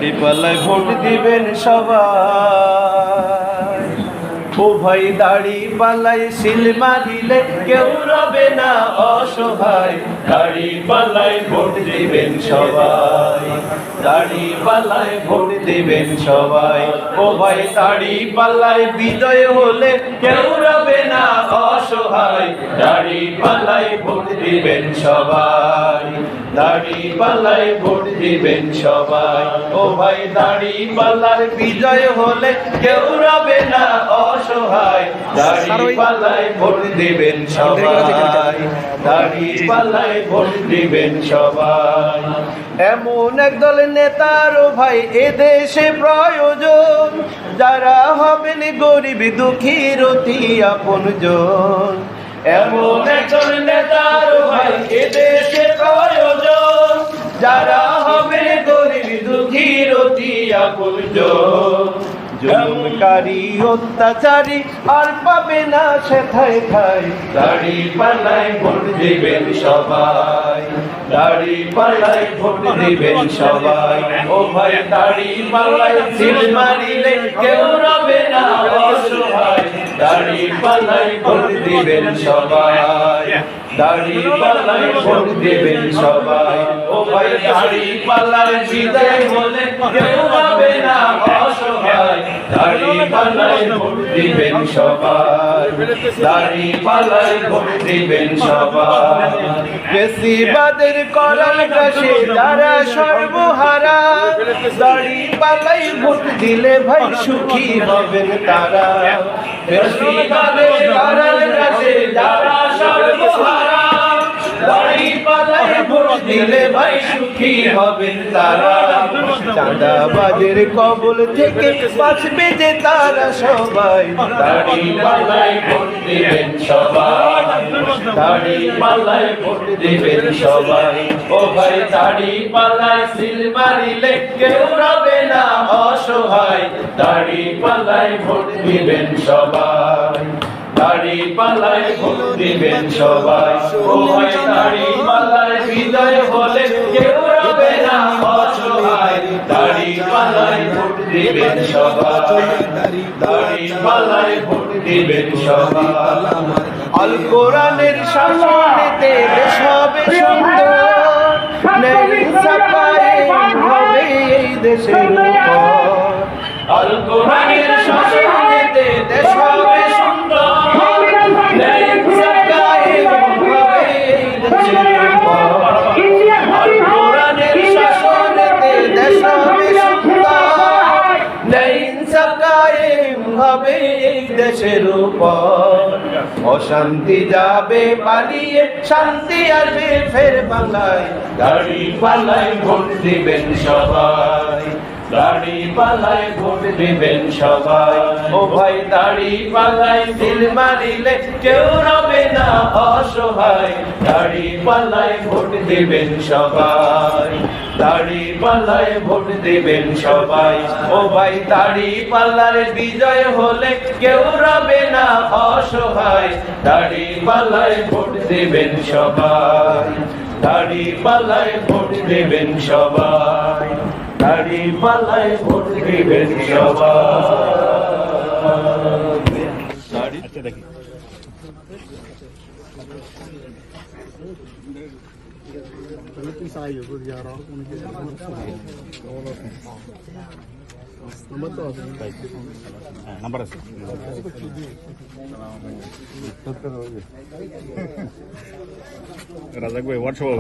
দাড়িপাল্লায় vote দিবেন সবাই। ও ভাই দাড়িপাল্লায় সিল মারিলে কেউ রবে না অসহায়। দাড়িপাল্লায় ভোট দিবেন সবাই, দাড়িপাল্লায় ভোট দিবেন সবাই। ও ভাই দাড়িপাল্লায় বিজয় হলে কেউ রবে না অসহায়। দাড়িপাল্লায় ভোট দিবেন সবাই, দাড়িপাল্লায় ভোট দিবেন সবাই। ও ভাই দাড়িপাল্লার বিজয় হলে কেউ রবে না অসহায়। দাড়িপাল্লায় ভোট দিবেন সবাই, দাড়িপাল্লায় ভোট দিবেন সবাই। এমন একদল নেতার ভাই এদেশে প্রয়োজন, যারা হবেন গরিব দুঃখীর অতি আপনজন। এমন একজন নেতার ভাই এদেশে প্রয়োজন, যারা হবে গরিব দুঃখীর অতি আপনজন। জুলুমকারী অত্যাচারী আর পাবে না সেথায় ঠাই। দাড়িপাল্লায় ভোট দিবেন সবাই, দাড়িপাল্লায় ভোট দিবেন সবাই। ও ভাই দাড়িপাল্লায় সিল মারিলে কেউ রবে না অসহায়। দাড়িপাল্লায় ভোট দিবেন সবাই, দাড়িপাল্লায় ভোট দিবেন সবাই। ও ভাই দাড়িপাল্লায় বিজয় হলে কেউ রবে না অসহায়। দাড়িপাল্লায় ভোট দিবেন সবাই, দাড়িপাল্লায় ভোট দিবেন সবাই। বেশিবাদের করাল কাছে যারা সর্বহারা, দাড়িপাল্লায় ভোট দিলে ভাই সুখী হবেন তারা। বেশিবাদের করাল কাছে যারা সর্বহারা, দাড়িপাল্লায় ভোট দিলে ভাই সুখী হবেন তারা। চাঁদাবাজের কবল থেকে বাঁচবে যে তারা সবাই। দাড়িপাল্লায় ভোট দিবেন সবাই, দাড়িপাল্লায় ভোট দিবেন সবাই। ও ভাই দাড়িপাল্লায় সিল মারিলে কেউ রবে না অসহায়। দাড়িপাল্লায় ভোট দিবেন সবাই, দাড়িপাল্লায় ভোট দিবেন সবাই। ও ভাই দাড়িপাল্লায় বিজয় হলে কেউ রবে না অসহায়। দাড়িপাল্লায় ভোট দিবেন সবাই, দাড়িপাল্লায় ভোট দিবেন সবাই। আল কোরআনের শাসনেতে দেশ হবে সুন্দর, ন্যায় ইনসাফ কায়েম হবে এই দেশের উপর। আল কোরআনের শাসনেতে দেশ হবে সুন্দর, ন্যায় ইনসাফ কায়েম হবে এই দেশের উপর। আল কোরআনের শাসনেতে দেশ হবে সুন্দর, ন্যায় ইনসাফ কায়েম হবে এই দেশের উপর। অশান্তি যাবে পালিয়ে, শান্তি আসবে ফের বাংলায়। দাড়িপাল্লায় ভোট দিবেন সবাই, দাড়িপাল্লায় ভোট দিবেন সবাই। ও ভাই দাড়িপাল্লায় সিল মারিলে কেউ রবে না অসহায়। দাড়িপাল্লায় ভোট দিবেন সবাই, দাড়িপাল্লায় ভোট দিবেন সবাই। ও ভাই দাড়িপাল্লার বিজয় হলে কেউ রবে না অসহায়। দাড়িপাল্লায় ভোট দিবেন সবাই, দাড়িপাল্লায় ভোট দিবেন সবাই, দাড়িপাল্লায় ভোট দিবেন সবাই। দেখি নাম্বার আছে রাজাক ভাই হোয়াটসঅ্যাপ